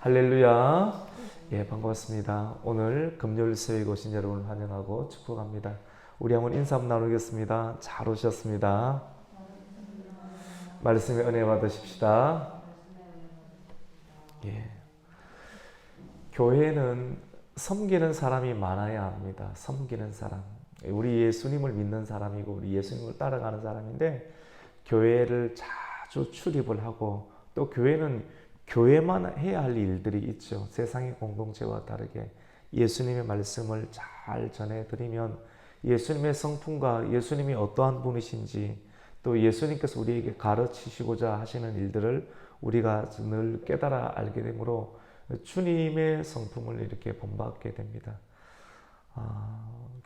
할렐루야. 예, 반갑습니다. 오늘 금요일 새벽에 오신 여러분을 환영하고 축복합니다. 우리 한번 인사 한번 나누겠습니다. 잘 오셨습니다. 말씀의 은혜 받으십시다. 예. 교회는 섬기는 사람이 많아야 합니다. 섬기는 사람. 우리 예수님을 믿는 사람이고 우리 예수님을 따라가는 사람인데 교회를 자주 출입을 하고 또 교회는 교회만 해야 할 일들이 있죠. 세상의 공동체와 다르게 예수님의 말씀을 잘 전해드리면 예수님의 성품과 예수님이 어떠한 분이신지 또 예수님께서 우리에게 가르치시고자 하시는 일들을 우리가 늘 깨달아 알게 되므로 주님의 성품을 이렇게 본받게 됩니다.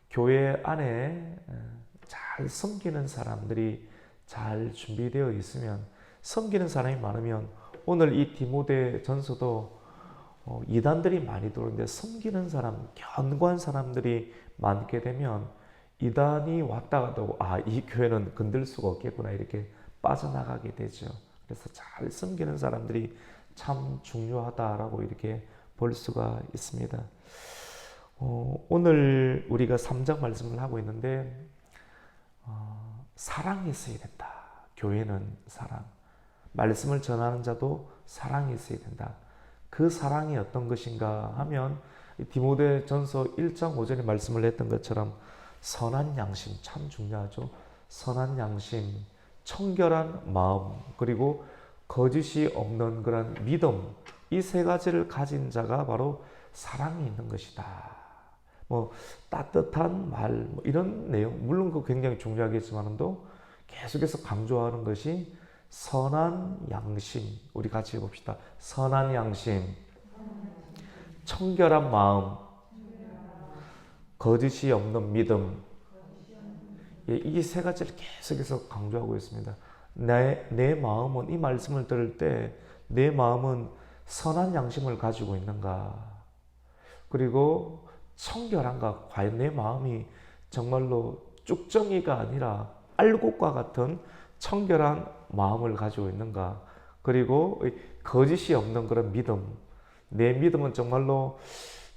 교회 안에 잘 섬기는 사람들이 잘 준비되어 있으면 섬기는 사람이 많으면 오늘 이 디모데 전서도 이단들이 많이 들어오는데 섬기는 사람, 견고한 사람들이 많게 되면 이단이 왔다가도 이 교회는 건들 수가 없겠구나 이렇게 빠져나가게 되죠. 그래서 잘 섬기는 사람들이 참 중요하다라고 이렇게 볼 수가 있습니다. 오늘 우리가 3장 말씀을 하고 있는데 사랑이 있어야 된다. 교회는 사랑. 말씀을 전하는 자도 사랑이 있어야 된다. 그 사랑이 어떤 것인가 하면 디모데 전서 1장 5절에 말씀을 했던 것처럼 선한 양심 참 중요하죠. 선한 양심, 청결한 마음, 그리고 거짓이 없는 그런 믿음, 이 세 가지를 가진 자가 바로 사랑이 있는 것이다. 따뜻한 말, 이런 내용, 물론 그 굉장히 중요하겠지만도 계속해서 강조하는 것이 선한 양심, 우리 같이 해봅시다. 선한 양심, 청결한 마음, 거짓이 없는 믿음. 이 세 가지를 계속해서 강조하고 있습니다. 내 마음은 이 말씀을 들을 때 내 마음은 선한 양심을 가지고 있는가? 그리고 청결한가? 과연 내 마음이 정말로 쭉정이가 아니라 알곡과 같은 청결한 마음을 가지고 있는가? 그리고 거짓이 없는 그런 믿음, 내 믿음은 정말로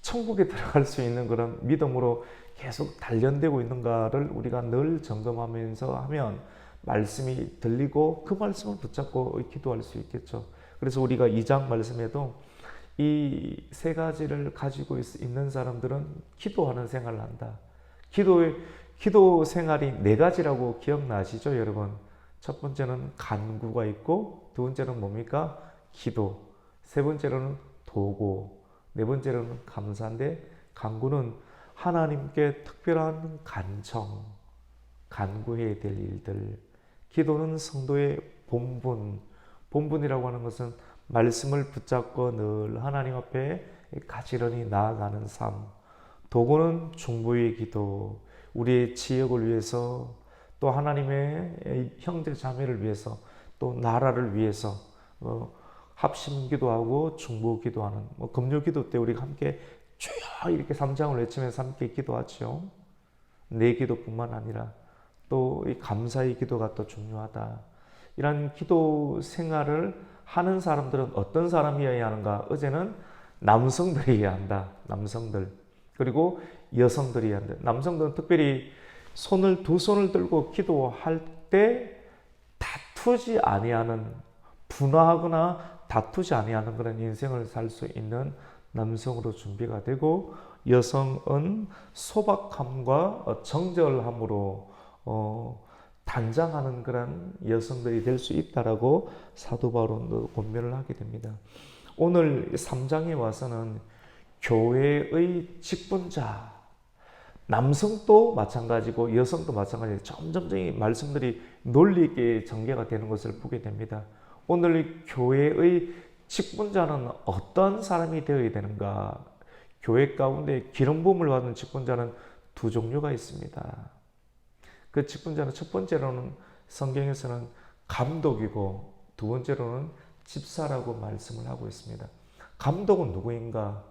천국에 들어갈 수 있는 그런 믿음으로 계속 단련되고 있는가를 우리가 늘 점검하면서 하면 말씀이 들리고 그 말씀을 붙잡고 기도할 수 있겠죠. 그래서 우리가 2장 말씀에도 이 세 가지를 가지고 있는 사람들은 기도하는 생활을 한다. 기도 생활이 네 가지라고 기억나시죠, 여러분? 첫 번째는 간구가 있고, 두 번째는 뭡니까? 기도. 세 번째로는 도고, 네 번째로는 감사인데, 간구는 하나님께 특별한 간청, 간구해야 될 일들. 기도는 성도의 본분이라고 하는 것은 말씀을 붙잡고 늘 하나님 앞에 가지런히 나아가는 삶. 도구는 중보의 기도, 우리의 지역을 위해서 또 하나님의 형제 자매를 위해서 또 나라를 위해서 합심 기도하고 중보 기도하는 금요 기도 때 우리가 함께 주여 이렇게 3장을 외치면서 함께 기도하죠. 내 기도뿐만 아니라 또 이 감사의 기도가 또 중요하다. 이런 기도 생활을 하는 사람들은 어떤 사람이어야 하는가? 어제는 남성들이어야 한다. 남성들. 그리고 여성들이어야 한다. 남성들은 특별히 두 손을 들고 기도할 때 다투지 아니하는, 분화하거나 다투지 아니하는 그런 인생을 살 수 있는 남성으로 준비가 되고, 여성은 소박함과 정절함으로 단장하는 그런 여성들이 될 수 있다라고 사도 바울은 권면을 하게 됩니다. 오늘 3장에 와서는 교회의 직분자, 남성도 마찬가지고 여성도 마찬가지고 점점 이 말씀들이 논리 있게 전개가 되는 것을 보게 됩니다. 오늘 교회의 직분자는 어떤 사람이 되어야 되는가? 교회 가운데 기름 부음을 받은 직분자는 두 종류가 있습니다. 그 직분자는 첫 번째로는 성경에서는 감독이고 두 번째로는 집사라고 말씀을 하고 있습니다. 감독은 누구인가?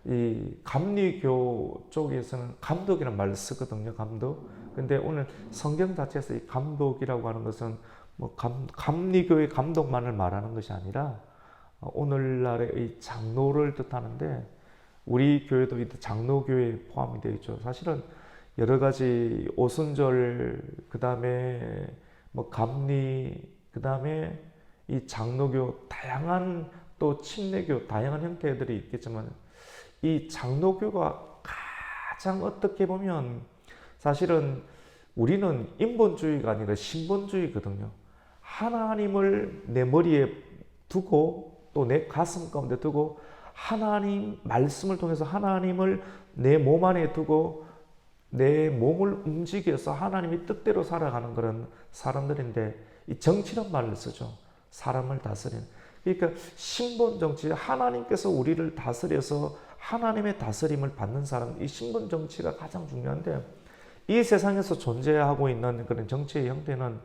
이 감리교 쪽에서는 감독이라는 말을 쓰거든요. 감독. 근데 오늘 성경 자체에서 이 감독이라고 하는 것은 감리교의 감독만을 말하는 것이 아니라 오늘날의 이 장로를 뜻하는데 우리 교회도 이 장로교회에 포함이 되어 있죠. 사실은 여러 가지 오순절, 그 다음에 뭐 감리, 그 다음에 이 장로교 다양한 또 침례교 다양한 형태들이 있겠지만 이 장로교가 가장 어떻게 보면 사실은 우리는 인본주의가 아니라 신본주의거든요. 하나님을 내 머리에 두고 또 내 가슴 가운데 두고 하나님 말씀을 통해서 하나님을 내 몸 안에 두고 내 몸을 움직여서 하나님의 뜻대로 살아가는 그런 사람들인데 이 정치란 말을 쓰죠. 사람을 다스리는. 그러니까 신본 정치, 하나님께서 우리를 다스려서 하나님의 다스림을 받는 사람, 이 신본 정치가 가장 중요한데 이 세상에서 존재하고 있는 그런 정치의 형태는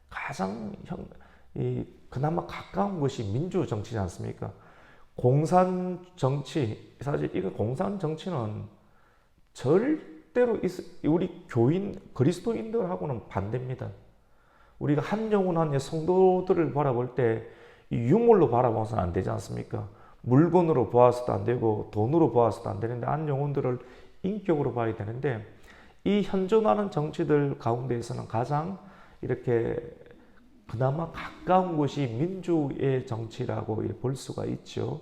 가장 그나마 가까운 것이 민주 정치지 않습니까? 공산 정치, 사실 이거 공산 정치는 절대로 우리 교인, 그리스도인들하고는 반대입니다. 우리가 한 영혼 한 성도들을 바라볼 때 유물로 바라봐서는 안 되지 않습니까? 물건으로 보아서도 안 되고 돈으로 보아서도 안 되는데 한 영혼들을 인격으로 봐야 되는데 이 현존하는 정치들 가운데에서는 가장 이렇게 그나마 가까운 것이 민주의 정치라고 볼 수가 있죠.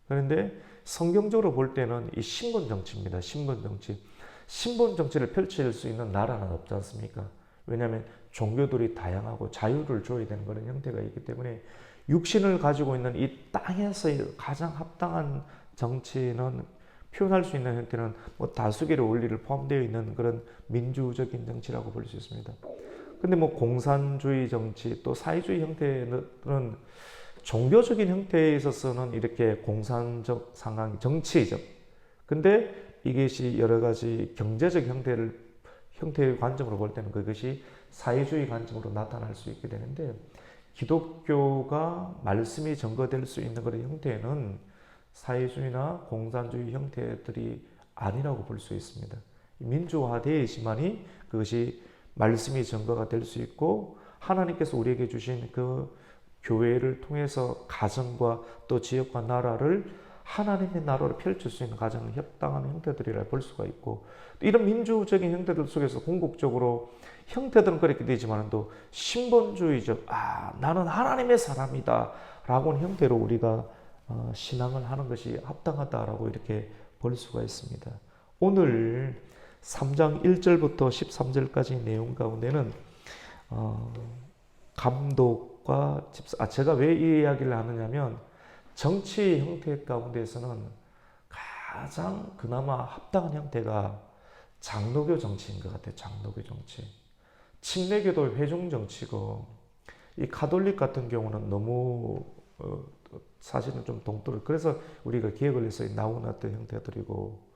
그런데 성경적으로 볼 때는 이 신분 정치입니다. 신분 정치. 신분 정치를 펼칠 수 있는 나라는 없지 않습니까? 왜냐하면 종교들이 다양하고 자유를 줘야 되는 그런 형태가 있기 때문에 육신을 가지고 있는 이 땅에서 가장 합당한 정치는 표현할 수 있는 형태는 뭐 다수결의 원리를 포함되어 있는 그런 민주적인 정치라고 볼 수 있습니다. 근데 뭐 공산주의 정치 또 사회주의 형태는 종교적인 형태에 있어서는 이렇게 공산적 상황, 정치적. 근데 이것이 여러 가지 경제적 형태의 관점으로 볼 때는 그것이 사회주의 관점으로 나타날 수 있게 되는데 기독교가 말씀이 전거될 수 있는 그런 형태는 사회주의나 공산주의 형태들이 아니라고 볼 수 있습니다. 민주화되어야지만이 그것이 말씀이 전거가 될 수 있고 하나님께서 우리에게 주신 그 교회를 통해서 가정과 또 지역과 나라를 하나님의 나라로 펼칠 수 있는 가장 합당한 형태들이라 볼 수가 있고 이런 민주적인 형태들 속에서 궁극적으로 형태들은 그렇게 되지만 또 신본주의적 나는 하나님의 사람이다 라고는 형태로 우리가 신앙을 하는 것이 합당하다라고 이렇게 볼 수가 있습니다. 오늘 3장 1절부터 13절까지 내용 가운데는 감독과 집사, 제가 왜 이 이야기를 하느냐면 정치 형태 가운데서는 가장 그나마 합당한 형태가 장로교 정치인 것 같아요. 장로교 정치. 침례교도 회중 정치고 이 가톨릭 같은 경우는 너무 사실은 좀 동떨어. 그래서 우리가 기억을 해서 나오났던 형태들이고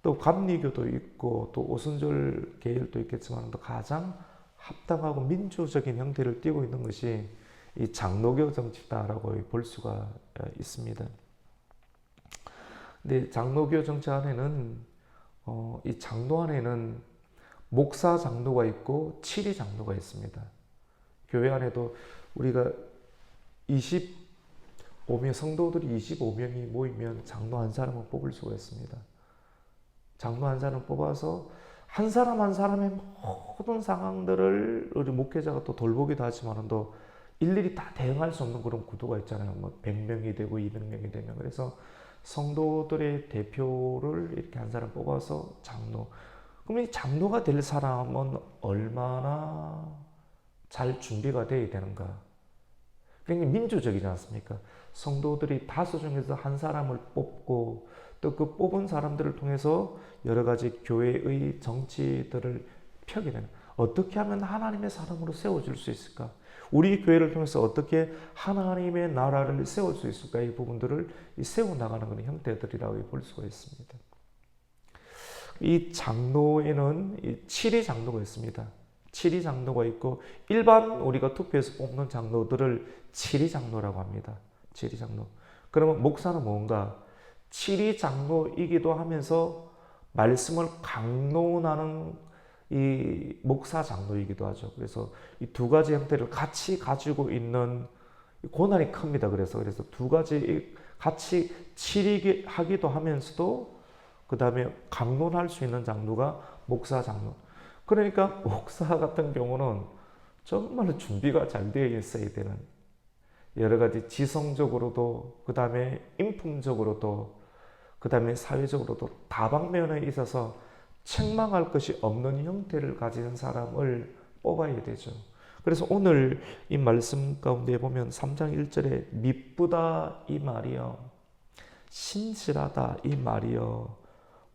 또 감리교도 있고 또 오순절 계율도 있겠지만 또 가장 합당하고 민주적인 형태를 띠고 있는 것이 이 장로교 정치다라고 볼 수가 있습니다. 근데 장로교 정치 안에는 이 장로 안에는 목사 장로가 있고 치리 장로가 있습니다. 교회 안에도 우리가 25명 성도들이 25명이 모이면 장로 한 사람을 뽑을 수가 있습니다. 장로 한 사람을 뽑아서 한 사람 한 사람의 모든 상황들을 우리 목회자가 또 돌보기도 하지만 또 일일이 다 대응할 수 없는 그런 구도가 있잖아요. 뭐 100명이 되고 200명이 되면 그래서 성도들의 대표를 이렇게 한 사람 뽑아서 장로. 그럼 이 장로가 될 사람은 얼마나 잘 준비가 되어야 되는가? 굉장히 민주적이지 않습니까? 성도들이 다수 중에서 한 사람을 뽑고 또 그 뽑은 사람들을 통해서 여러 가지 교회의 정치들을 펴게 되는 어떻게 하면 하나님의 사람으로 세워질 수 있을까? 우리 교회를 통해서 어떻게 하나님의 나라를 세울 수 있을까? 이 부분들을 세워나가는 그런 형태들이라고 볼 수가 있습니다. 이 장로에는 이 칠위 장로가 있습니다. 칠위 장로가 있고 일반 우리가 투표해서 뽑는 장로들을 칠위 장로라고 합니다. 칠위 장로. 그러면 목사는 뭔가? 칠위 장로이기도 하면서 말씀을 강론하는 이 목사 장로이기도 하죠. 그래서 이 두 가지 형태를 같이 가지고 있는 고난이 큽니다. 그래서 두 가지 같이 치리하기도 하면서도 그 다음에 강론할 수 있는 장로가 목사 장로. 그러니까 목사 같은 경우는 정말 준비가 잘 되어 있어야 되는, 여러 가지 지성적으로도 그 다음에 인품적으로도 그 다음에 사회적으로도 다방면에 있어서 책망할 것이 없는 형태를 가진 사람을 뽑아야 되죠. 그래서 오늘 이 말씀 가운데 보면 3장 1절에 미쁘다 이 말이요, 신실하다 이 말이요,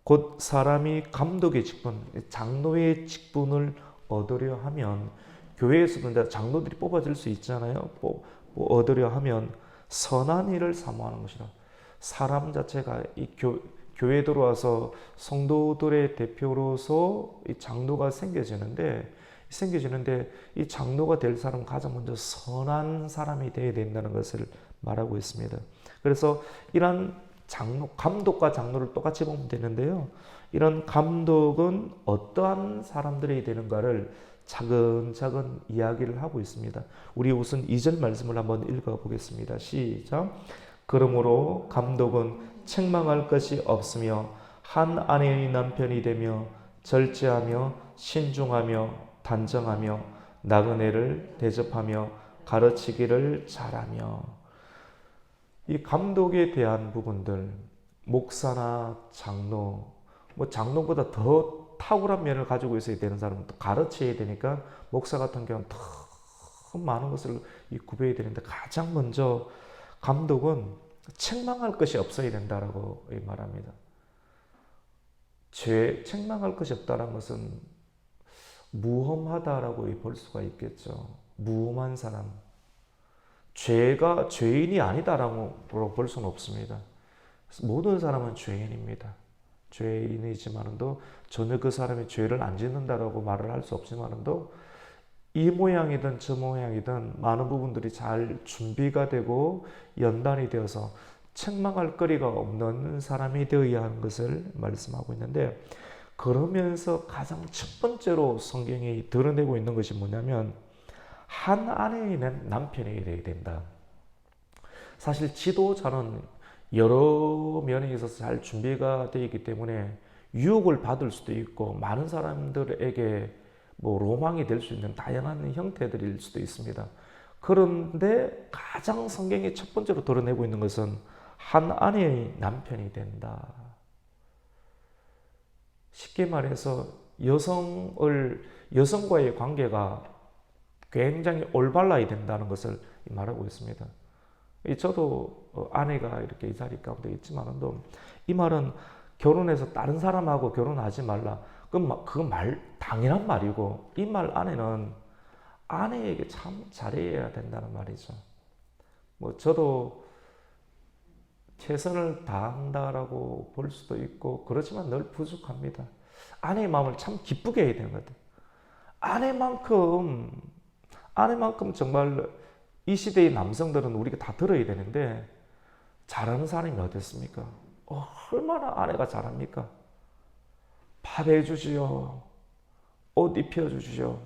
곧 사람이 감독의 직분, 장로의 직분을 얻으려 하면, 교회에서도 이제 장로들이 뽑아질 수 있잖아요. 얻으려 하면 선한 일을 사모하는 것이다. 사람 자체가 이 교회에 들어와서 성도들의 대표로서 이 장로가 생겨지는데 이 장로가 될 사람은 가장 먼저 선한 사람이 되어야 된다는 것을 말하고 있습니다. 그래서 이런 감독과 장로를 똑같이 보면 되는데요. 이런 감독은 어떠한 사람들이 되는가를 차근차근 이야기를 하고 있습니다. 우리 우선 2절 말씀을 한번 읽어보겠습니다. 시작. 그러므로 감독은 책망할 것이 없으며 한 아내의 남편이 되며 절제하며 신중하며 단정하며 나그네를 대접하며 가르치기를 잘하며. 이 감독에 대한 부분들, 목사나 장로, 장로보다 더 탁월한 면을 가지고 있어야 되는 사람은 또 가르쳐야 되니까 목사 같은 경우는 더 많은 것을 구별해야 되는데, 가장 먼저 감독은 책망할 것이 없어야 된다라고 말합니다. 책망할 것이 없다는 것은 무험하다라고 볼 수가 있겠죠. 무험한 사람, 죄인이 아니다라고 볼 수는 없습니다. 모든 사람은 죄인입니다. 죄인이지만도 전혀 그 사람이 죄를 안 짓는다라고 말을 할 수 없지만도 이 모양이든 저 모양이든 많은 부분들이 잘 준비가 되고 연단이 되어서 책망할 거리가 없는 사람이 되어야 하는 것을 말씀하고 있는데, 그러면서 가장 첫 번째로 성경이 드러내고 있는 것이 뭐냐면 한 아내의 남편이 되어야 된다. 사실 지도자는 여러 면에 있어서 잘 준비가 되어 있기 때문에 유혹을 받을 수도 있고 많은 사람들에게 로망이 될 수 있는 다양한 형태들일 수도 있습니다. 그런데 가장 성경이 첫 번째로 드러내고 있는 것은 한 아내의 남편이 된다. 쉽게 말해서 여성과의 관계가 굉장히 올바라야 된다는 것을 말하고 있습니다. 저도 아내가 이렇게 이 자리 가운데 있지만도 이 말은 결혼해서 다른 사람하고 결혼하지 말라, 그건 당연한 말이고, 이 말 안에는 아내에게 참 잘해야 된다는 말이죠. 저도 최선을 다한다라고 볼 수도 있고 그렇지만 늘 부족합니다. 아내의 마음을 참 기쁘게 해야 되는 것 같아요. 아내만큼 정말 이 시대의 남성들은 우리가 다 들어야 되는데, 잘하는 사람이 어딨습니까? 얼마나 아내가 잘합니까? 밥 해주지요. 옷 입혀주지요.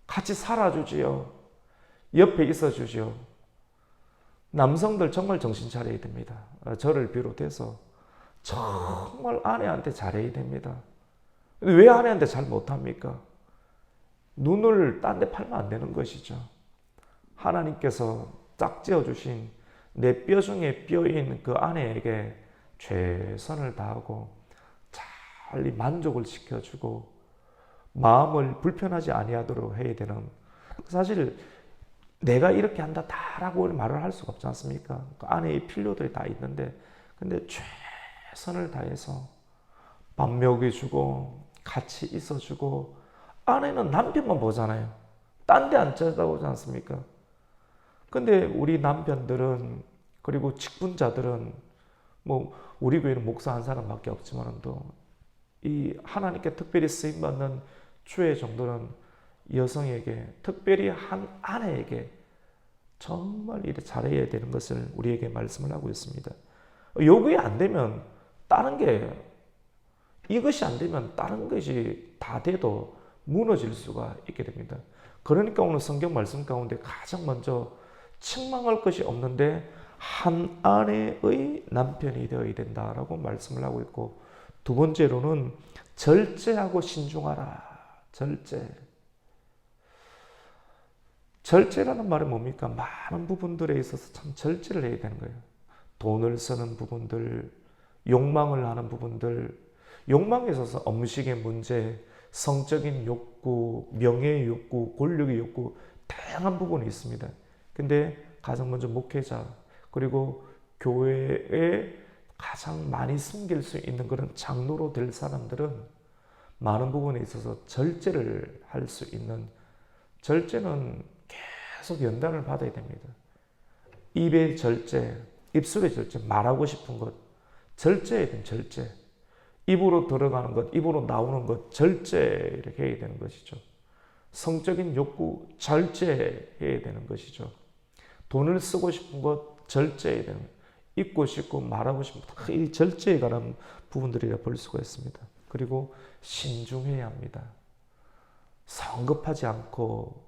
같이 살아주지요. 옆에 있어주지요. 남성들 정말 정신 차려야 됩니다. 저를 비롯해서 정말 아내한테 잘해야 됩니다. 근데 왜 아내한테 잘 못합니까? 눈을 딴 데 팔면 안 되는 것이죠. 하나님께서 짝지어 주신 내 뼈 중에 뼈인 그 아내에게 최선을 다하고 잘 만족을 시켜주고 마음을 불편하지 아니하도록 해야 되는, 사실 내가 이렇게 한다 다라고 말을 할 수가 없지 않습니까? 그 아내의 필요들이 다 있는데, 근데 최선을 다해서 밥 먹여주고 같이 있어주고, 아내는 남편만 보잖아요. 딴 데 안 쳐다보지 않습니까? 근데 우리 남편들은, 그리고 직분자들은, 우리 교회는 목사 한 사람밖에 없지만도 이 하나님께 특별히 쓰임받는 주의 정도는 여성에게, 특별히 한 아내에게 정말 이렇게 잘해야 되는 것을 우리에게 말씀을 하고 있습니다. 요구가 안 되면 이것이 안 되면 다른 것이 다 돼도 무너질 수가 있게 됩니다. 그러니까 오늘 성경 말씀 가운데 가장 먼저 책망할 것이 없는데 한 아내의 남편이 되어야 된다라고 말씀을 하고 있고, 두 번째로는 절제하고 신중하라. 절제. 절제라는 말은 뭡니까? 많은 부분들에 있어서 참 절제를 해야 되는 거예요. 돈을 쓰는 부분들, 욕망을 하는 부분들, 욕망에 있어서 음식의 문제, 성적인 욕구, 명예의 욕구, 권력의 욕구, 다양한 부분이 있습니다. 근데 가장 먼저 목회자, 그리고 교회에 가장 많이 섬길 수 있는 그런 장로로 될 사람들은 많은 부분에 있어서 절제를 할 수 있는, 절제는 계속 연단을 받아야 됩니다. 입의 절제, 입술의 절제, 말하고 싶은 것, 절제해야 됩니다. 절제. 입으로 들어가는 것, 입으로 나오는 것, 절제를 해야 되는 것이죠. 성적인 욕구, 절제해야 되는 것이죠. 돈을 쓰고 싶은 것, 절제해야 되는 것. 입고 싶고 말하고 싶은 것, 이 절제에 관한 부분들이라 볼 수가 있습니다. 그리고 신중해야 합니다. 성급하지 않고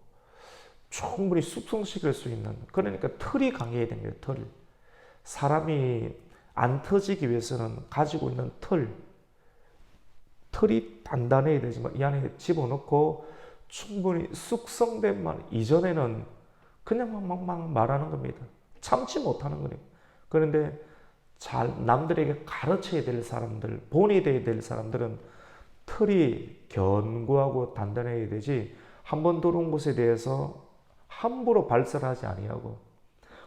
충분히 숙성시킬 수 있는, 그러니까 틀이 강해야 됩니다. 틀. 사람이 안 터지기 위해서는 가지고 있는 틀이 단단해야 되지만 이 안에 집어넣고 충분히 숙성된 말, 이전에는 그냥 막 말하는 겁니다. 참지 못하는 거예요. 그런데 잘 남들에게 가르쳐야 될 사람들, 본이 돼야 될 사람들은 틀이 견고하고 단단해야 되지, 한번 들어온 것에 대해서 함부로 발설하지 아니하고,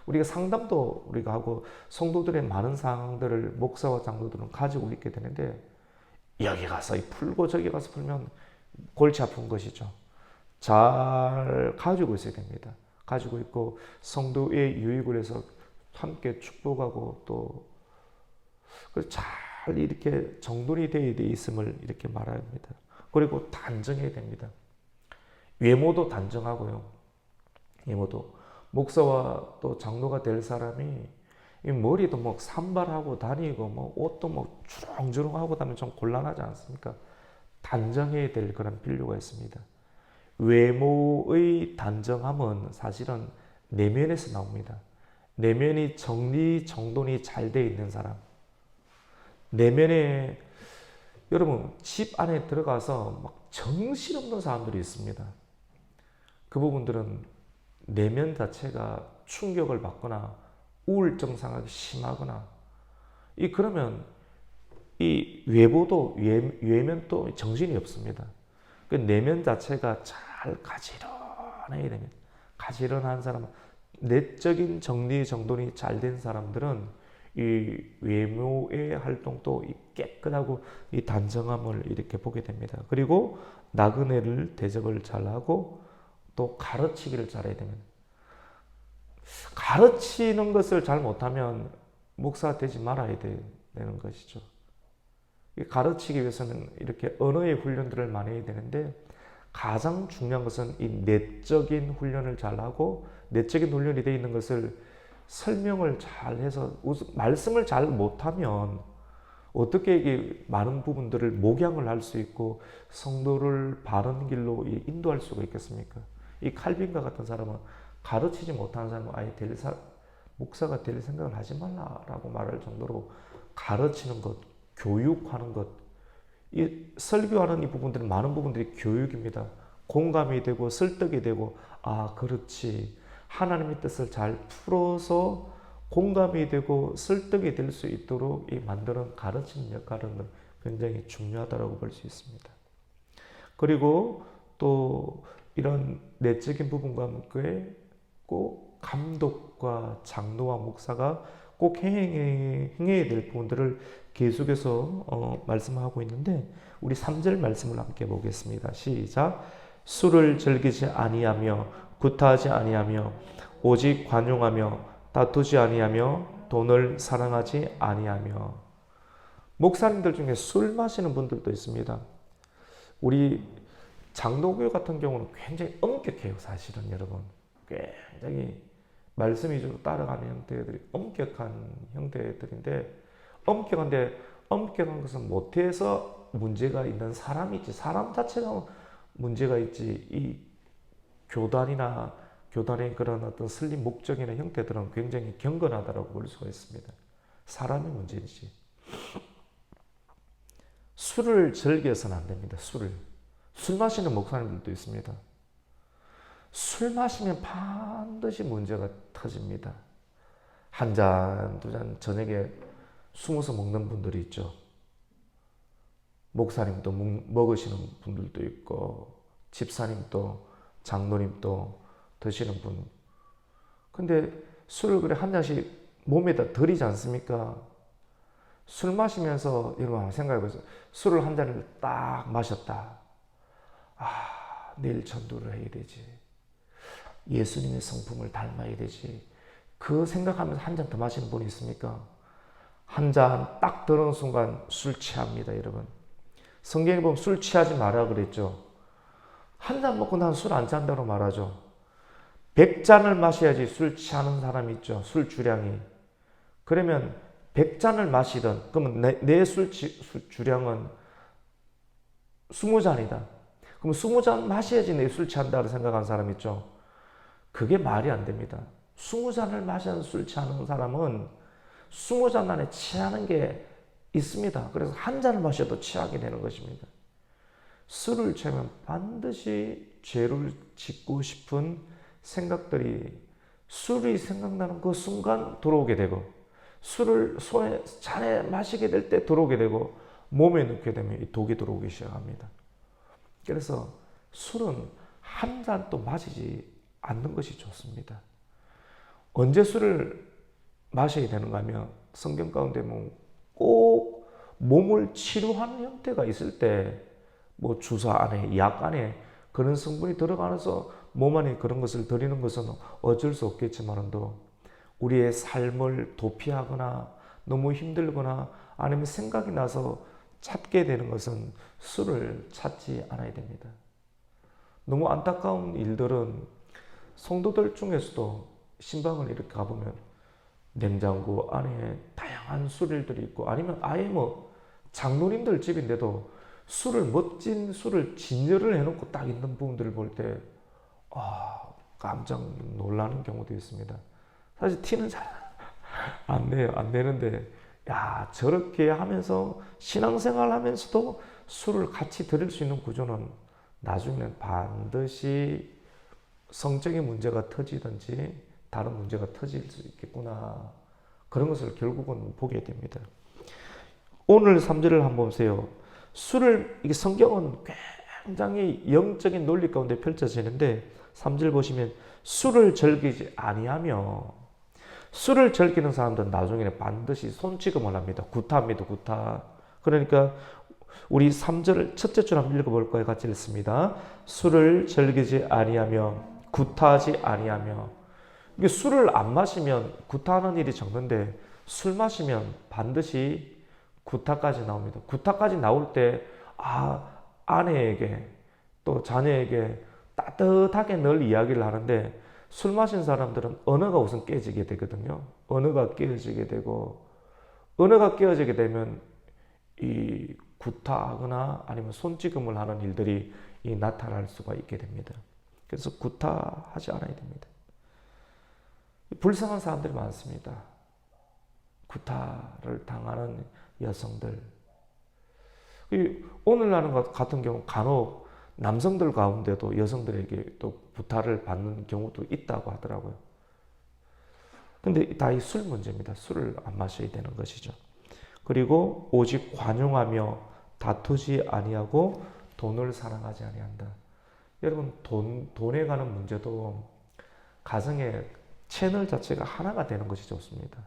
우리가 상담도 우리가 하고 성도들의 많은 상황들을 목사와 장로들은 가지고 있게 되는데, 여기 가서 풀고 저기 가서 풀면 골치 아픈 것이죠. 잘 가지고 있어야 됩니다. 가지고 있고 성도의 유익을 해서 함께 축복하고 또 잘 이렇게 정돈이 되어 있음을 이렇게 말합니다. 그리고 단정해야 됩니다. 외모도 단정하고요. 외모도 목사와 또 장로가 될 사람이 이 머리도 뭐 산발하고 다니고 뭐 옷도 뭐 주렁주렁하고 다니면 좀 곤란하지 않습니까? 단정해야 될 그런 필요가 있습니다. 외모의 단정함은 사실은 내면에서 나옵니다. 내면이 정리정돈이 잘 돼 있는 사람. 내면에, 여러분 집 안에 들어가서 막 정신없는 사람들이 있습니다. 그 부분들은 내면 자체가 충격을 받거나 우울증 상황이 심하거나, 그러면 이 외부도 외면도 정신이 없습니다. 그 내면 자체가 잘 가지런해야 됩니다. 가지런한 사람, 내적인 정리 정돈이 잘 된 사람들은 이 외모의 활동도 깨끗하고 이 단정함을 이렇게 보게 됩니다. 그리고 나그네를 대접을 잘하고 또 가르치기를 잘해야 됩니다. 가르치는 것을 잘 못하면 목사 되지 말아야 되는 것이죠. 가르치기 위해서는 이렇게 언어의 훈련들을 많이 해야 되는데, 가장 중요한 것은 이 내적인 훈련을 잘하고, 내적인 훈련이 되어 있는 것을 설명을 잘해서, 말씀을 잘 못하면 어떻게 이게 많은 부분들을 목양을 할 수 있고 성도를 바른 길로 인도할 수가 있겠습니까? 이 칼빈과 같은 사람은 가르치지 못하는 사람은 아예 목사가 될 생각을 하지 말라라고 말할 정도로 가르치는 것, 교육하는 것, 이 설교하는 이 부분들은 많은 부분들이 교육입니다. 공감이 되고 설득이 되고, 아 그렇지, 하나님의 뜻을 잘 풀어서 공감이 되고 설득이 될 수 있도록 이 만드는 가르치는 역할은 굉장히 중요하다고 볼 수 있습니다. 그리고 또 이런 내적인 부분과 함께 꼭 감독과 장로와 목사가 꼭 행해야 될 부분들을 계속해서 말씀하고 있는데, 우리 3절 말씀을 함께 보겠습니다. 시작. 술을 즐기지 아니하며 구타하지 아니하며 오직 관용하며 다투지 아니하며 돈을 사랑하지 아니하며. 목사님들 중에 술 마시는 분들도 있습니다. 우리 장로교 같은 경우는 굉장히 엄격해요. 사실은 여러분 굉장히 말씀 위주로 따라가는 형태들이 엄격한 형태들인데, 엄격한 것은 못해서 문제가 있는 사람이 있지, 사람 자체가 문제가 있지, 이 교단이나 교단의 그런 어떤 설립 목적이나 형태들은 굉장히 경건하다고 볼 수가 있습니다. 사람의 문제이지. 술을 즐겨서는 안 됩니다. 술 마시는 목사님들도 있습니다. 술 마시면 반드시 문제가 터집니다. 한 잔, 두 잔 저녁에 숨어서 먹는 분들이 있죠. 목사님도 먹으시는 분들도 있고 집사님도 장로님도 드시는 분. 근데 술을 그래 한 잔씩 몸에다 들이지 않습니까? 술 마시면서 여러분 생각해 보세요. 술을 한 잔을 딱 마셨다. 아, 내일 전도를 해야 되지. 예수님의 성품을 닮아야 되지. 그 생각하면서 한 잔 더 마시는 분이 있습니까? 한 잔 딱 들어오는 순간 술 취합니다, 여러분. 성경에 보면 술 취하지 마라 그랬죠. 한 잔 먹고 난 술 안 취한다고 말하죠. 100잔을 마셔야지 술 취하는 사람이 있죠. 술 주량이. 그러면 100잔을 마시던, 그러면 내 술 주량은 20잔이다. 그럼 20잔 마셔야지 내 술 취한다고 생각하는 사람 있죠. 그게 말이 안 됩니다. 20잔을 마셔서 술 취하는 사람은 20잔 안에 취하는 게 있습니다. 그래서 한 잔을 마셔도 취하게 되는 것입니다. 술을 취하면 반드시 죄를 짓고 싶은 생각들이 술이 생각나는 그 순간 들어오게 되고 술을 잔에 마시게 될 때 들어오게 되고 몸에 넣게 되면 이 독이 들어오기 시작합니다. 그래서 술은 한 잔도 마시지 않는 것이 좋습니다. 언제 술을 마셔야 되는가 하면 성경 가운데 꼭 몸을 치료하는 형태가 있을 때 뭐 주사 안에 약 안에 그런 성분이 들어가서 몸 안에 그런 것을 들이는 것은 어쩔 수 없겠지만도 우리의 삶을 도피하거나 너무 힘들거나 아니면 생각이 나서 찾게 되는 것은 술을 찾지 않아야 됩니다. 너무 안타까운 일들은 성도들 중에서도 신방을 이렇게 가보면 냉장고 안에 다양한 술들이 있고 아니면 아예 뭐 장로님들 집인데도 멋진 술을 진열을 해놓고 딱 있는 부분들을 볼 때 깜짝 놀라는 경우도 있습니다. 사실 티는 잘 안 내요. 안 내는데 야, 저렇게 하면서 신앙생활 하면서도 술을 같이 드릴 수 있는 구조는 나중에는 반드시 성적인 문제가 터지든지 다른 문제가 터질 수 있겠구나. 그런 것을 결국은 보게 됩니다. 오늘 3절을 한번 보세요. 이게 성경은 굉장히 영적인 논리 가운데 펼쳐지는데 3절 보시면 술을 즐기지 아니하며 술을 즐기는 사람들은 나중에는 반드시 손찌검을 합니다. 구타합니다. 구타. 그러니까 우리 3절 첫째 줄 한번 읽어볼까요? 같이 읽습니다. 술을 즐기지 아니하며 구타하지 아니하며 이게 술을 안 마시면 구타하는 일이 적는데 술 마시면 반드시 구타까지 나옵니다. 구타까지 나올 때 아내에게 또 자녀에게 따뜻하게 늘 이야기를 하는데 술 마신 사람들은 언어가 우선 깨지게 되거든요. 언어가 깨어지게 되고 언어가 깨어지게 되면 이 구타하거나 아니면 손찌검을 하는 일들이 나타날 수가 있게 됩니다. 그래서 구타하지 않아야 됩니다. 불쌍한 사람들이 많습니다. 구타를 당하는 여성들. 오늘날 같은 경우 간혹 남성들 가운데도 여성들에게 또 구타를 받는 경우도 있다고 하더라고요. 근데 다 이 술 문제입니다. 술을 안 마셔야 되는 것이죠. 그리고 오직 관용하며 다투지 아니하고 돈을 사랑하지 아니한다. 여러분 돈에 관한 문제도 가정의 채널 자체가 하나가 되는 것이 좋습니다.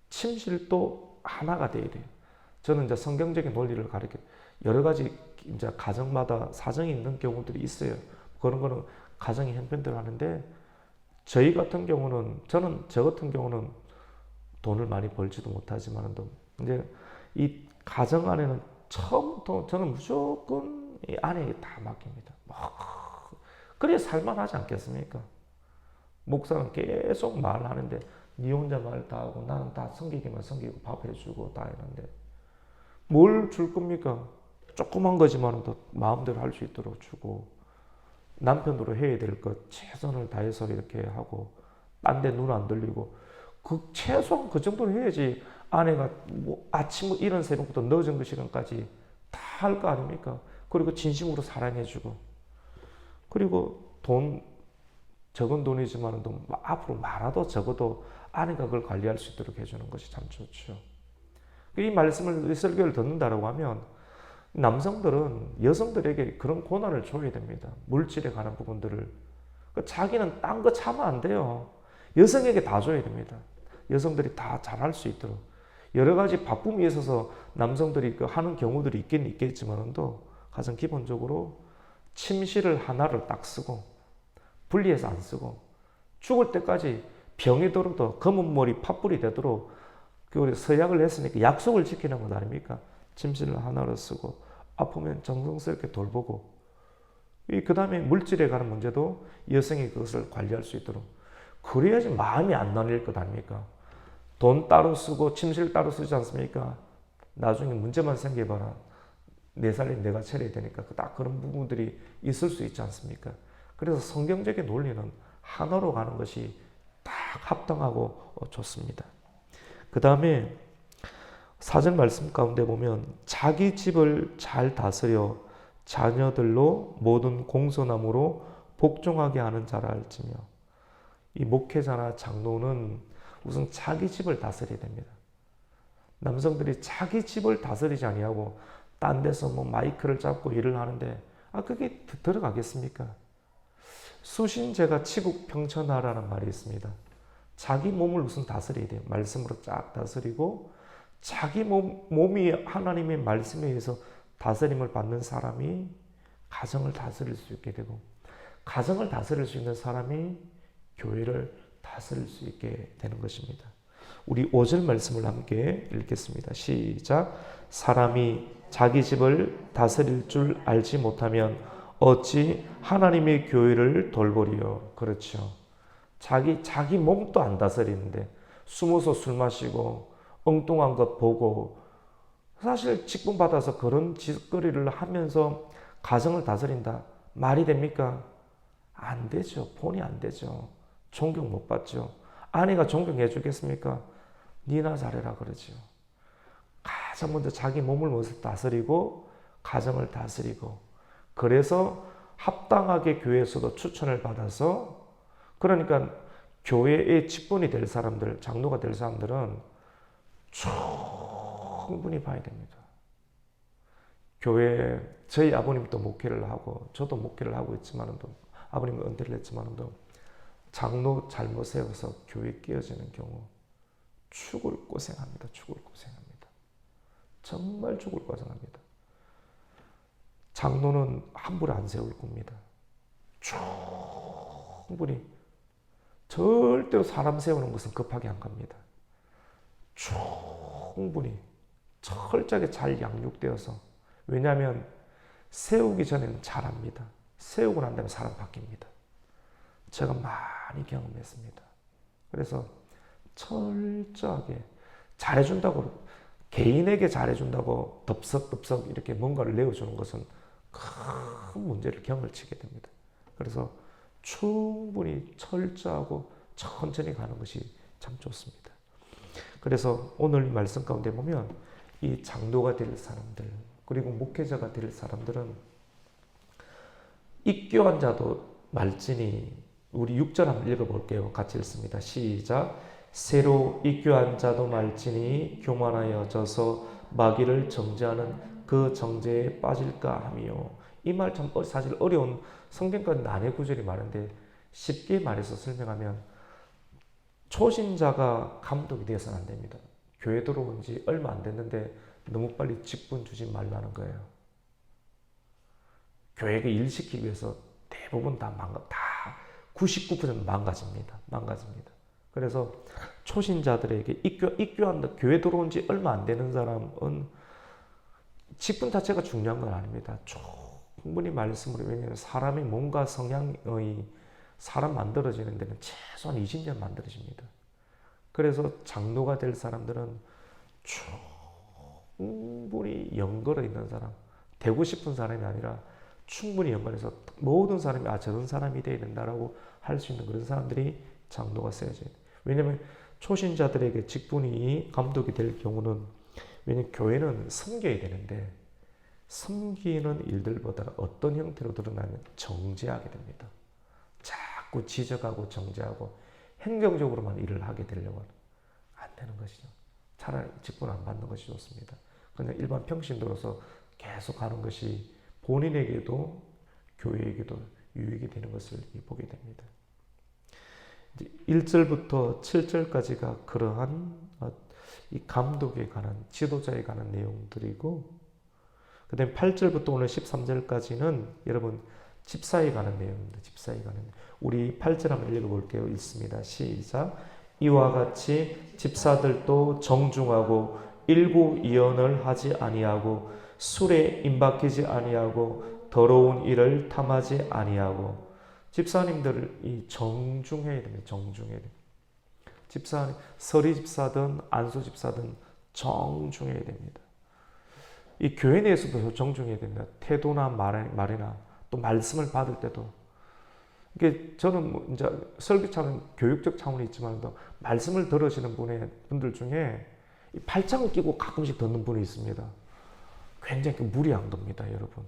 침실도 하나가 돼야 돼요. 저는 이제 성경적인 논리를 가르쳐 여러 가지 이제 가정마다 사정이 있는 경우들이 있어요. 그런 거는 가정의 형편대로 하는데 저희 같은 경우는 저 같은 경우는 돈을 많이 벌지도 못하지만도 이제 이 가정 안에는 처음부터 저는 무조건 이 아내에게 다 맡깁니다. 그래야 살만하지 않겠습니까? 목사는 계속 말하는데 네 혼자 말 다 하고 나는 다 섬기기만 섬기고 밥 해주고 다 했는데 뭘 줄 겁니까? 조그만 거지만 더 마음대로 할 수 있도록 주고 남편으로 해야 될 것 최선을 다해서 이렇게 하고 딴 데 눈 안 돌리고 그 최소한 그 정도는 해야지 아내가 뭐 아침 이른 새벽부터 늦은 그 시간까지 다 할 거 아닙니까? 그리고 진심으로 사랑해주고 그리고 돈 적은 돈이지만 앞으로 많아도 적어도 아내가 그걸 관리할 수 있도록 해주는 것이 참 좋죠. 이 말씀을 이 설교를 듣는다라고 하면 남성들은 여성들에게 그런 고난을 줘야 됩니다. 물질에 관한 부분들을 자기는 딴 거 참으면 안 돼요. 여성에게 다 줘야 됩니다. 여성들이 다 잘할 수 있도록 여러 가지 바쁨이 있어서 남성들이 하는 경우들이 있긴 있겠지만도 가장 기본적으로 침실을 하나를 딱 쓰고 분리해서 안 쓰고 죽을 때까지 병이 들어도 검은 머리 팥불이 되도록 서약을 했으니까 약속을 지키는 것 아닙니까? 침실을 하나로 쓰고 아프면 정성스럽게 돌보고 그 다음에 물질에 관한 문제도 여성이 그것을 관리할 수 있도록 그래야지 마음이 안 나뉠 것 아닙니까? 돈 따로 쓰고 침실 따로 쓰지 않습니까? 나중에 문제만 생겨봐라. 내 살림 내가 차려야 되니까 딱 그런 부분들이 있을 수 있지 않습니까? 그래서 성경적인 논리는 하나로 가는 것이 딱 합당하고 좋습니다. 그 다음에 사절 말씀 가운데 보면 자기 집을 잘 다스려 자녀들로 모든 공손함으로 복종하게 하는 자라 할지며 이 목회자나 장로는 우선 자기 집을 다스려야 됩니다. 남성들이 자기 집을 다스리지 아니하고 딴 데서 뭐 마이크를 잡고 일을 하는데 그게 들어가겠습니까? 수신제가 치국평천하라는 말이 있습니다. 자기 몸을 우선 다스려야 돼요. 말씀으로 쫙 다스리고 자기 몸이 하나님의 말씀에 의해서 다스림을 받는 사람이 가정을 다스릴 수 있게 되고 가정을 다스릴 수 있는 사람이 교회를 다스릴 수 있게 되는 것입니다. 우리 5절 말씀을 함께 읽겠습니다. 시작. 사람이 자기 집을 다스릴 줄 알지 못하면 어찌 하나님의 교회를 돌보리요. 그렇죠. 자기 몸도 안 다스리는데 숨어서 술 마시고 엉뚱한 것 보고 사실 직분 받아서 그런 짓거리를 하면서 가정을 다스린다. 말이 됩니까? 안 되죠. 본이 안 되죠. 존경 못 받죠. 아내가 존경해 주겠습니까? 니나 잘해라 그러죠. 가장 먼저 자기 몸을 먼저 다스리고 가정을 다스리고 그래서 합당하게 교회에서도 추천을 받아서 그러니까 교회의 직분이 될 사람들, 장로가 될 사람들은 충분히 봐야 됩니다. 교회 저희 아버님도 목회를 하고 저도 목회를 하고 있지만도 아버님은 은퇴를 했지만도 장로 잘못 세워서 교회 끼어지는 경우 죽을 고생합니다. 죽을 고생합니다. 정말 죽을 고생합니다. 장로는 함부로 안 세울 겁니다. 충분히 절대로 사람 세우는 것은 급하게 안 갑니다. 충분히 철저하게 잘 양육되어서 왜냐하면 세우기 전에는 잘합니다. 세우고 난 다음에 사람 바뀝니다. 제가 많이 경험했습니다. 그래서 철저하게 잘해준다고 개인에게 잘해준다고 덥석덥석 이렇게 뭔가를 내어주는 것은 큰 문제를 경을 치게 됩니다. 그래서 충분히 철저하고 천천히 가는 것이 참 좋습니다. 그래서 오늘 말씀 가운데 보면 이 장로가 될 사람들 그리고 목회자가 될 사람들은 입교한 자도 말지니 우리 6절 한번 읽어볼게요. 같이 읽습니다. 시작. 새로 입교한 자도 말지니 교만하여 져서 마귀를 정죄하는 그 정죄에 빠질까 하며 이 말 참 사실 어려운 성경과 난해 구절이 많은데 쉽게 말해서 설명하면 초신자가 감독이 되어서는 안 됩니다. 교회 들어온 지 얼마 안 됐는데 너무 빨리 직분 주지 말라는 거예요. 교회가 일시키기 위해서 대부분 다 99% 망가집니다. 그래서 초신자들에게 입교한다. 교회 들어온 지 얼마 안 되는 사람은 직분 자체가 중요한 건 아닙니다. 충분히 말씀으로 왜냐하면 사람의 몸과 성향의 사람 만들어지는 데는 최소한 20년 만들어집니다. 그래서 장로가 될 사람들은 충분히 연걸어 있는 사람, 되고 싶은 사람이 아니라 충분히 연관해서 모든 사람이 저런 사람이 돼야 된다라고 할 수 있는 그런 사람들이 장로가 세워져야 돼요. 왜냐하면 초신자들에게 직분이 감독이 될 경우는, 왜냐하면 교회는 섬겨야 되는데 섬기는 일들보다 어떤 형태로 드러나면 정죄하게 됩니다. 자꾸 지적하고 정죄하고 행정적으로만 일을 하게 되려고 안 되는 것이죠. 차라리 직분 안 받는 것이 좋습니다. 그냥 일반 평신도로서 계속 하는 것이 본인에게도 교회에게도 유익이 되는 것을 보게 됩니다. 1절부터 7절까지가 그러한 이 감독에 관한, 지도자에 관한 내용들이고, 그 다음에 8절부터 오늘 13절까지는 여러분 집사에 관한 내용입니다. 집사에 관한. 우리 8절 한번 읽어볼게요. 읽습니다. 시작. 이와 같이 집사들도 정중하고 일구이연을 하지 아니하고 술에 임박히지 아니하고 더러운 일을 탐하지 아니하고. 집사님들이 정중해야 됩니다. 정중해야 됩니다. 집사, 서리 집사든 안수 집사든 정중해야 됩니다. 이 교회 내에서도 정중해야 됩니다. 태도나 말이나 또 말씀을 받을 때도. 이게 저는 뭐 이제 설교 차원, 교육적 차원이 있지만 말씀을 들으시는 분들 중에 팔짱을 끼고 가끔씩 듣는 분이 있습니다. 굉장히 무리한 겁니다, 여러분.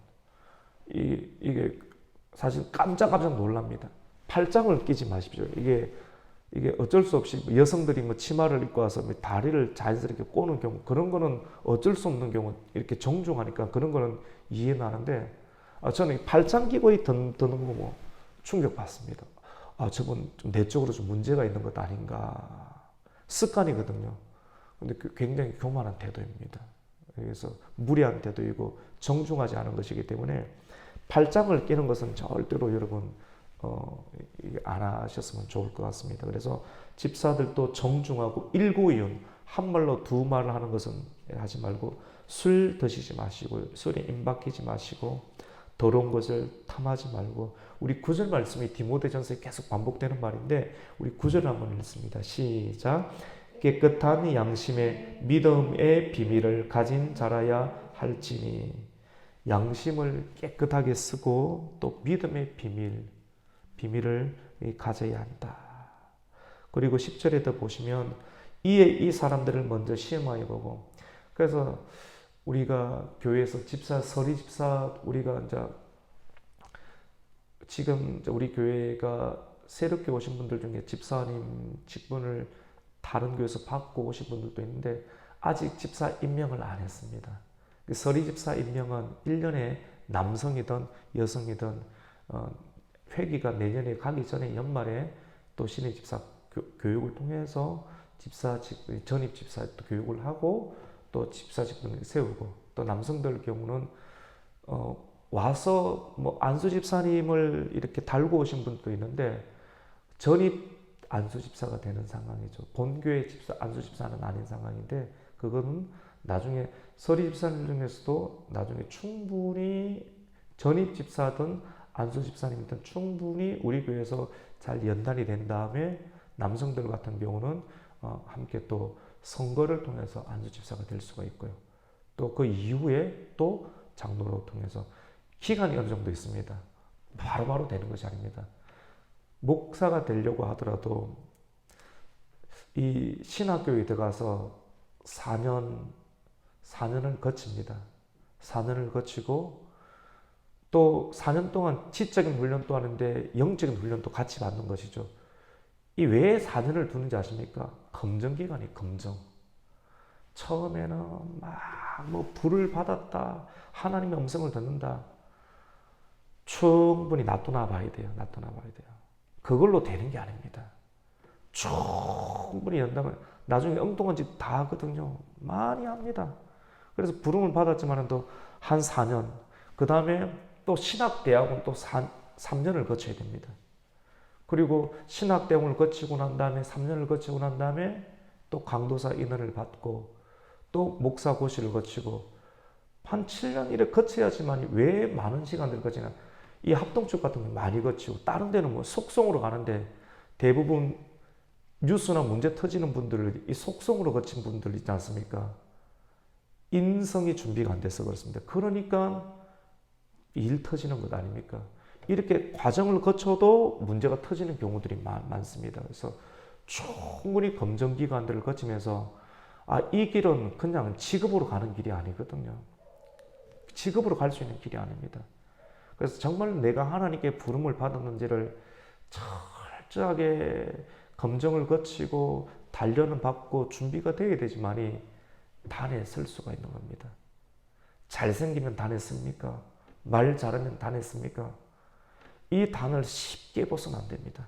이게 사실 깜짝깜짝 놀랍니다. 팔짱을 끼지 마십시오. 이게 어쩔 수 없이 여성들이 뭐 치마를 입고 와서 다리를 자연스럽게 꼬는 경우, 그런 거는 어쩔 수 없는 경우, 이렇게 정중하니까 그런 거는 이해는 하는데, 저는 팔짱 끼고 듣는 거 뭐 충격받습니다. 저분 좀 내적으로 좀 문제가 있는 것 아닌가. 습관이거든요. 근데 굉장히 교만한 태도입니다. 그래서 무리한 태도이고 정중하지 않은 것이기 때문에 팔짱을 끼는 것은 절대로 여러분 안 하셨으면 좋을 것 같습니다. 그래서 집사들도 정중하고 일구이연, 한 말로 두 말을 하는 것은 하지 말고, 술 드시지 마시고 술에 임박히지 마시고 더러운 것을 탐하지 말고. 우리 9절 말씀이 디모데전서에 계속 반복되는 말인데 우리 9절을 한번 읽습니다. 시작. 깨끗한 양심의 믿음의 비밀을 가진 자라야 할지니. 양심을 깨끗하게 쓰고 또 믿음의 비밀을 가져야 한다. 그리고 10절에도 보시면 이에 이 사람들을 먼저 시험하여 보고. 그래서 우리가 교회에서 집사, 서리 집사, 우리가 이제 지금 우리 교회가 새롭게 오신 분들 중에 집사님 직분을 다른 교회에서 받고 오신 분들도 있는데 아직 집사 임명을 안 했습니다. 서리 집사 임명은 1년에 남성이든 여성이든 회기가 내년에 가기 전에 연말에 또 신입 집사 교육을 통해서 전입 집사 또 교육을 하고 또 집사 직분을 세우고, 또 남성들 경우는 와서 뭐 안수 집사님을 이렇게 달고 오신 분도 있는데 전입 안수 집사가 되는 상황이죠. 본교회 안수 집사는 아닌 상황인데, 그거는 나중에 서리 집사님 중에서도 나중에 충분히 전입 집사든 안수 집사님이든 충분히 우리 교회에서 잘 연단이 된 다음에 남성들 같은 경우는 함께 또 선거를 통해서 안수 집사가 될 수가 있고요. 또 그 이후에 또 장로로 통해서 기간이 어느 정도 있습니다. 바로바로 되는 것이 아닙니다. 목사가 되려고 하더라도 이 신학교에 들어가서 4년을 거칩니다. 4년을 거치고 또 4년 동안 지적인 훈련도 하는데 영적인 훈련도 같이 받는 것이죠. 이 왜 4년을 두는지 아십니까? 검정기간이 검정. 처음에는 막 뭐 불을 받았다, 하나님의 음성을 듣는다. 충분히 놔둬놔 봐야 돼요. 그걸로 되는 게 아닙니다. 충분히 연다면 나중에 엉뚱한 짓 다 하거든요. 많이 합니다. 그래서 부름을 받았지만 또 한 4년, 그 다음에 또 신학대학은 또 3년을 거쳐야 됩니다. 그리고 신학대학을 거치고 난 다음에 3년을 거치고 난 다음에 또 강도사 인원을 받고 또 목사고시를 거치고 한 7년 이렇게 거쳐야지만, 왜 많은 시간들을 거치나, 이 합동축 같은 거 많이 거치고 다른 데는 뭐 속성으로 가는데 대부분 뉴스나 문제 터지는 분들, 이 속성으로 거친 분들 있지 않습니까? 인성이 준비가 안 돼서 그렇습니다. 그러니까 일 터지는 것 아닙니까? 이렇게 과정을 거쳐도 문제가 터지는 경우들이 많습니다. 그래서 충분히 검증기관들을 거치면서 이 길은 그냥 직업으로 가는 길이 아니거든요. 직업으로 갈 수 있는 길이 아닙니다. 그래서 정말 내가 하나님께 부름을 받았는지를 철저하게 검증을 거치고 단련을 받고 준비가 되어야 되지만이 단에 설 수가 있는 겁니다. 잘생기면 단에 씁니까? 말 잘하면 단에 씁니까? 이 단을 쉽게 벗어나면 안 됩니다.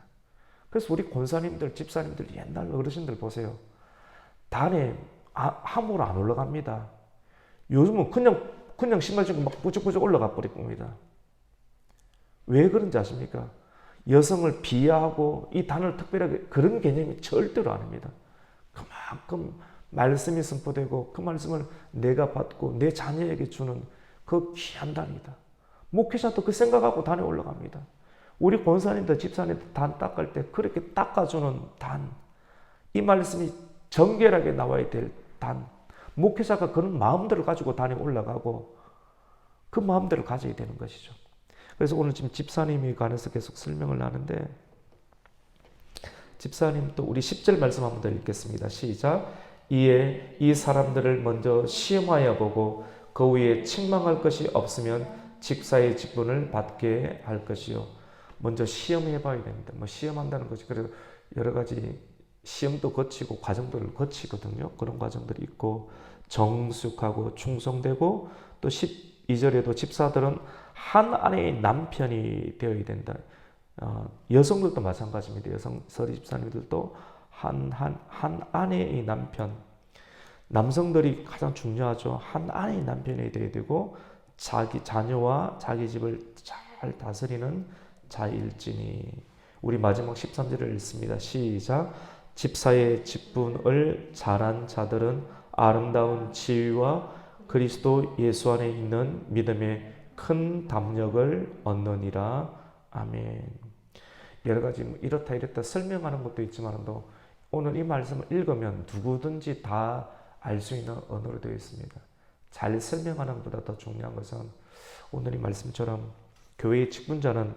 그래서 우리 권사님들, 집사님들, 옛날 어르신들 보세요. 단에 함부로 안 올라갑니다. 요즘은 그냥 신발 신고 막 부쩍부쩍 올라가 버릴 겁니다. 왜 그런지 아십니까? 여성을 비하하고 이 단을 특별하게 그런 개념이 절대로 아닙니다. 그만큼 말씀이 선포되고 그 말씀을 내가 받고 내 자녀에게 주는 그 귀한 단이다. 목회자도 그 생각하고 단에 올라갑니다. 우리 권사님들, 집사님들 단 닦을 때 그렇게 닦아주는 단, 이 말씀이 정결하게 나와야 될 단, 목회자가 그런 마음들을 가지고 단에 올라가고 그 마음들을 가져야 되는 것이죠. 그래서 오늘 지금 집사님에 관해서 계속 설명을 하는데, 집사님 또 우리 10절 말씀 한번 더 읽겠습니다. 시작. 이에 이 사람들을 먼저 시험하여 보고 그 위에 책망할 것이 없으면 집사의 직분을 받게 할 것이요. 먼저 시험해 봐야 됩니다. 시험한다는 것이 그래서 여러 가지 시험도 거치고 과정들을 거치거든요. 그런 과정들이 있고 정숙하고 충성되고 또 12절에도 집사들은 한 아내의 남편이 되어야 된다. 여성들도 마찬가지입니다. 여성 서리 집사님들도 한 아내의 남편. 남성들이 가장 중요하죠. 한 아내의 남편이 되어야 되고 자기 자녀와 자기 집을 잘 다스리는 자일지니. 우리 마지막 13절을 읽습니다. 시작. 집사의 직분을 잘한 자들은 아름다운 지위와 그리스도 예수 안에 있는 믿음의 큰 담력을 얻느니라. 아멘. 여러 가지 이렇다 설명하는 것도 있지만도 오늘 이 말씀을 읽으면 누구든지 다 알 수 있는 언어로 되어 있습니다. 잘 설명하는 것보다 더 중요한 것은 오늘 이 말씀처럼 교회의 직분자는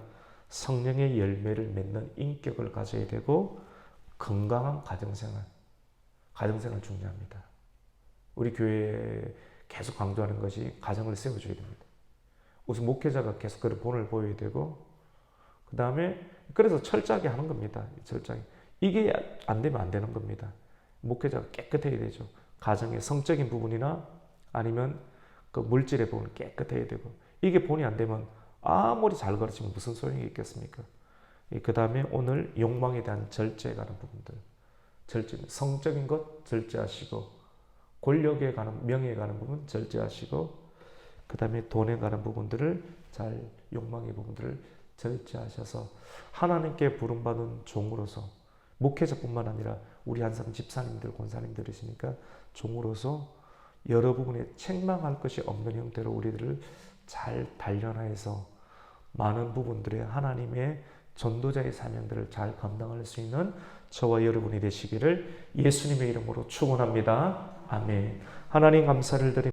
성령의 열매를 맺는 인격을 가져야 되고 건강한 가정생활 중요합니다. 우리 교회에 계속 강조하는 것이 가정을 세워줘야 됩니다. 우선 목회자가 계속 그런 본을 보여야 되고 그 다음에 그래서 철저하게 하는 겁니다. 철저하게. 이게 안 되면 안 되는 겁니다. 목회자가 깨끗해야 되죠. 가정의 성적인 부분이나 아니면 그 물질의 부분을 깨끗해야 되고 이게 본이 안 되면 아무리 잘 가르치면 무슨 소용이 있겠습니까? 그 다음에 오늘 욕망에 대한 절제에 관한 부분들, 절제, 성적인 것 절제하시고 권력에 관한 명예에 관한 부분 절제하시고 그 다음에 돈에 관한 부분들을 잘 욕망의 부분들을 절제하셔서 하나님께 부름받은 종으로서 목회자뿐만 아니라 우리 한 사람 집사님들, 권사님들이시니까 종으로서 여러 부분에 책망할 것이 없는 형태로 우리들을 잘 단련하여서 많은 부분들에 하나님의 전도자의 사명들을 잘 감당할 수 있는 저와 여러분이 되시기를 예수님의 이름으로 축원합니다. 아멘. 하나님 감사를 드립니다.